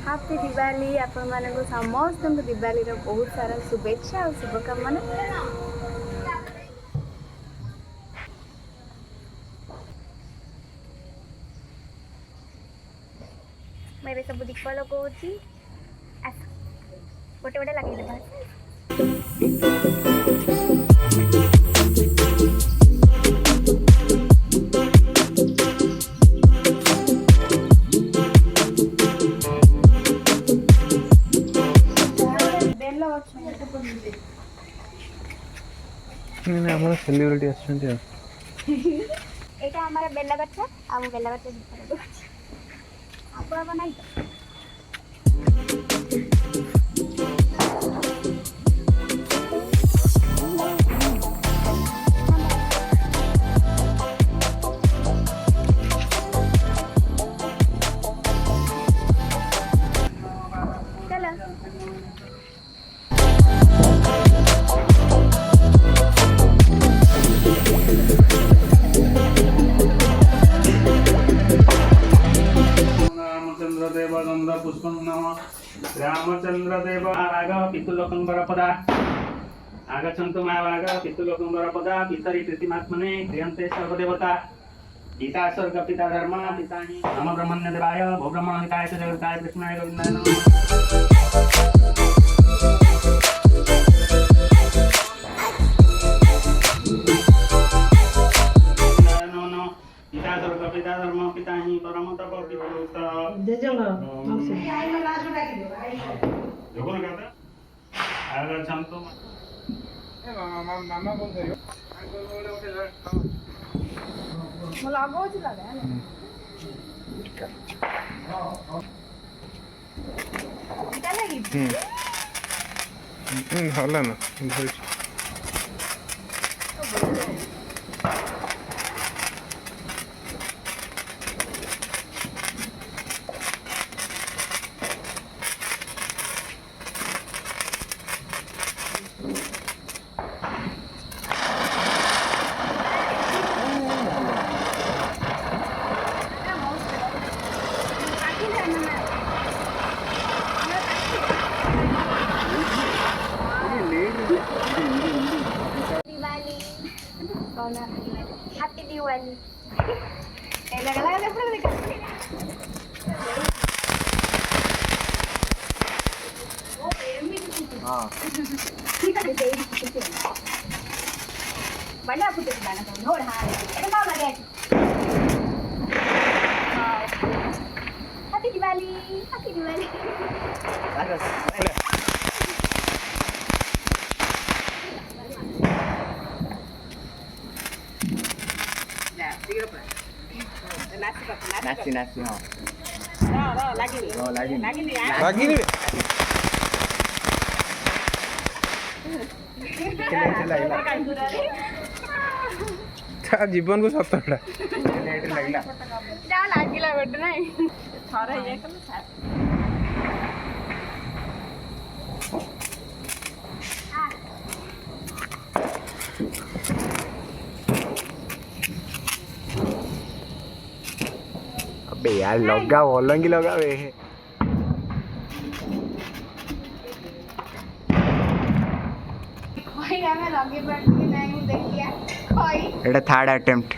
Happy Diwali आपण मानक समस्त दिवाली बहुत सारा शुभेच्छा और शुभकामना। मैं सब दीप लगौची आस गोटे गोटे लगे सेलिब्रिटी एटा हमारा बेला गछ आ बेला गछ आप नहीं पुष्पं नम रामचंद्रदेव आग पितुलोकं वरपदा आगच्छन्तु महाभाग पितुलोकं वरपदा पितरि प्रीतिमात्मने क्रियन्ते सर्वदेवता पिता स्वर्ग पिता धर्म पिता हि नमो ब्रह्मण्य देवाय भो ब्रह्मणिकाय च जगताय कृष्णाय गोविन्दाय नमः। पिता स्वर्ग पिता धर्म पिता हि परम तप पितृता जोगन करता आगर छमतो मामा बोल करियो मला आगोच लागे इटा लगी होला ना धरि हैप्पी दिवाली लगा बड़ा फुटे गाना तो नोड हां एटा मामा दे हैप्पी दिवाली नासी हां लागी जीवन को सतटा लगिला गोटे ना थर ये अबे यार लगा बोलेंगे लगा वे कोई हमें लगे बैठ के नहीं देखिया कोई एटा थर्ड अटेम्प्ट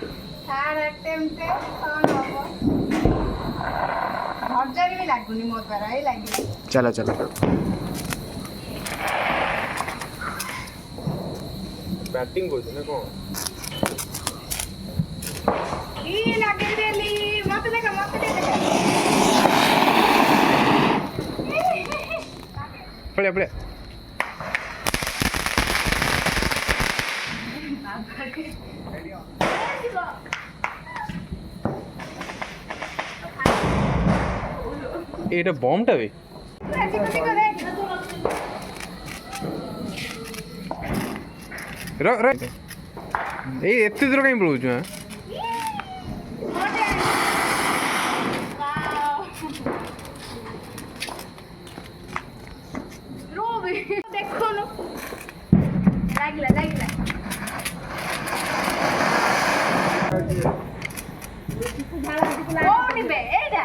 से कौन होबो हजार भी लागुनी मो द्वारा ही लागी चलो बैटिंग बोल ना कौन ई लागे देली मत देखा पड़े এটা বমটা বে এই এতে দূর কাই পড়ুছ হ্যাঁ देखो ना लागला ओ निबे एडा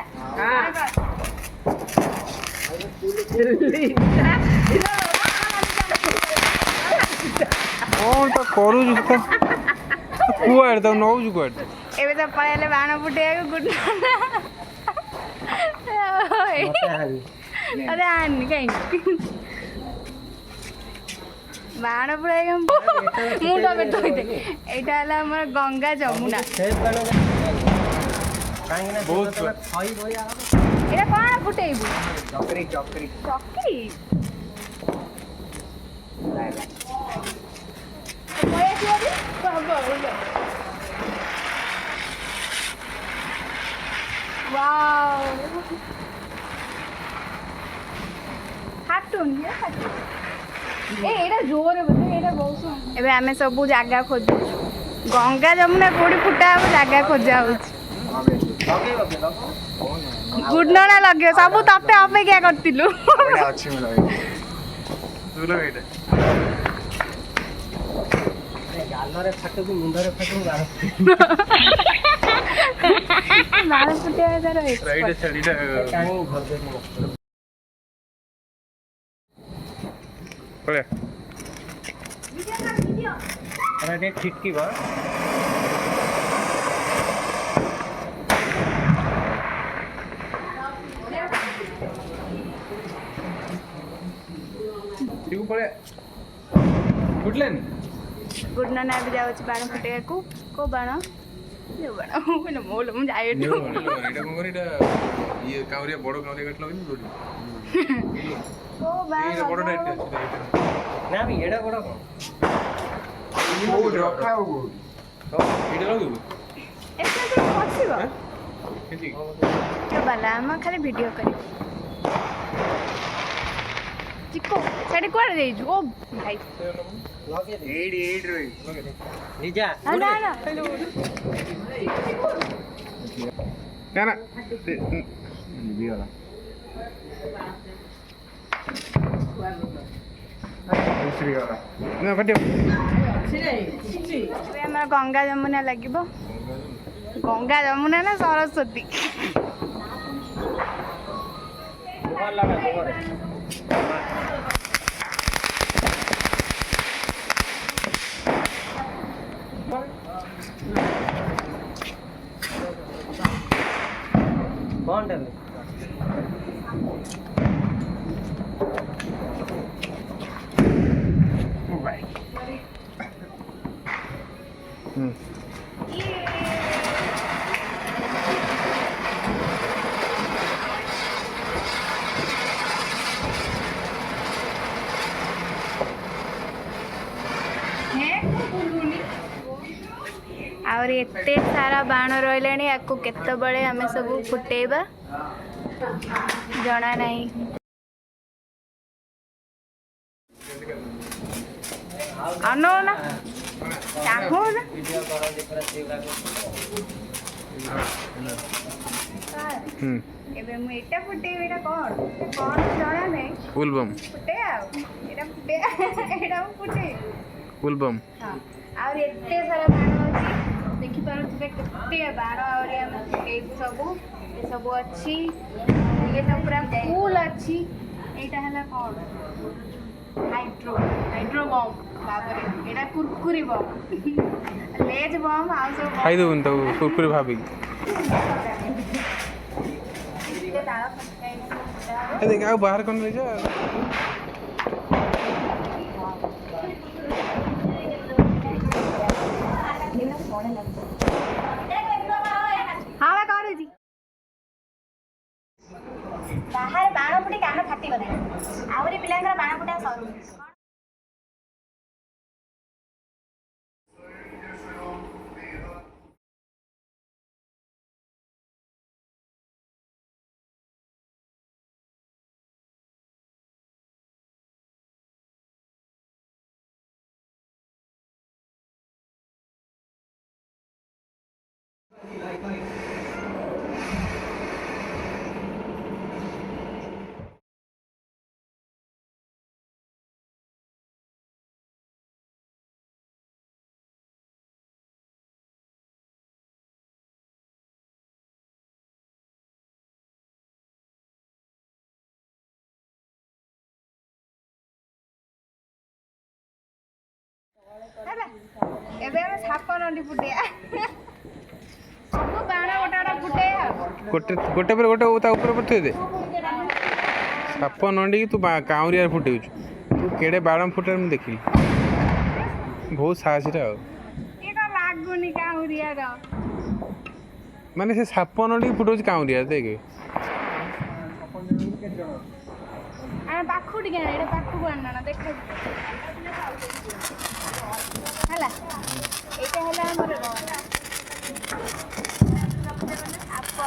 कौन तो करू जुस्ता कुआड़ तो नौ जुगाड़ ଏବେ ତ ପଳେଇଲେ ବାଣ ଫୁଟେଇବାକୁ ଗୁଡ अरे आनी କାହିଁକି ବାଣ ଫୁଟେଇବାକୁ ମୁଣ୍ଡ ପେଟ ହୋଇଥାଏ ଏଇଟା ହେଲା ଆମର ଗଙ୍ଗା ଯମୁନା बहुत ଏଇଟା କଣ ଫୁଟେଇବୁ चक्री चक्री ଚକ୍ରୀ ପଳେଇ ଆସିବ वाओ हाटुन ये हाटुन ए एटा जोरे बोले एटा बहुत एबे हमें सब जागा खोज गंगा जमुना कोडी फुटा हम जागा खोजा हो गुड ना लगे सब तते अपेक्षा करतिलु अच्छी मिला तू लगा एटा गालरे फाटू मुंडरे फाटू बाल फुटे तार राइट साइड काहे घर दे पळे अरे देख छिटकी बा ठीक पळे फुटले गुड ना भी जाऊ बाण फुटे को बाण ये बाण मैंने मोल मु जाए एटा कोन करे एटा ये कावरिया बड़ कावरिया कटला नि जोडी को बाण ये बड़ डाइट ना भी एड़ा बड़ा को रखा हो तो एटा लगो ऐसे तो पॉसिबल केती के बाला हम खाली वीडियो करी चिको साडे कोड दे जो ओ भाई लगे दे एड रोई लगे दे निजा ना ना ना ना भी वाला दूसरी वाला ना फटियो ଏବେ ଆମର ଗଙ୍ଗା ଯମୁନା ଲାଗିବ ଗଙ୍ଗା ଯମୁନା ନା ସରସ୍ୱତୀ दुकान लगा दुकान कौन है और एते सारा बाण रही या केतबले आम सब फुटेबा जना नहीं अनो ना चाहो ना वीडियो करो दिखरा सेवरा एबे मु एटा फुटेबे एटा कोन जना नहीं फुलबम फुटे आ एटा फुटे एटा फुटे फुलबम हां और एते सारा बाण अछि देखि पारो जे केते बाण और हम ए सब अछि ये सब पूरा कूल अछि एटा हला कोन हाइड्रो बम बाबरे एटा कुरकुरी बम लेज बम आ सब खाई दो तो कुरकुरे भाभी ए देख आओ बाहर कौन ले जा हाँ मैं कौन जी बाहर बाण फुटे कान फाटी गले आउरी पिलांगर बाण फुटा सरू ହେଲା ଏବେ ଆମେ ସାପ ନଣ୍ଡି ଫୁଟେଇବା ସବୁ ବାଣ ଗୋଟେ ଗୋଟେ ଫୁଟେଇବା ଗୋଟେ ପରେ ଗୋଟେ ତା ଉପରେ ପଠେଇ ଦେ ସାପ ନଣ୍ଡିକି ତୁ କାଉଁରିଆରେ ଫୁଟେଉଛୁ ତୁ କେଡ଼େ ବାଣ ଫୁଟାରେ ମୁଁ ଦେଖିଲି ବହୁତ ସାହସୀଟା ଆଉ ଏଇଟା ଲାଗୁନି କାଉଁରିଆର ମାନେ ସେ ସାପ ନଣ୍ଡିକି ଫୁଟଉଛି କାଉଁରିଆରେ ଦେଖେ ଆମେ ପାଖକୁ ଟିକେ ଆଣ ଏଇଟା ପାଖକୁ ଆଣ ଦେଖ ହେଲା ଏଇଟା ହେଲା ଆମର ସାପ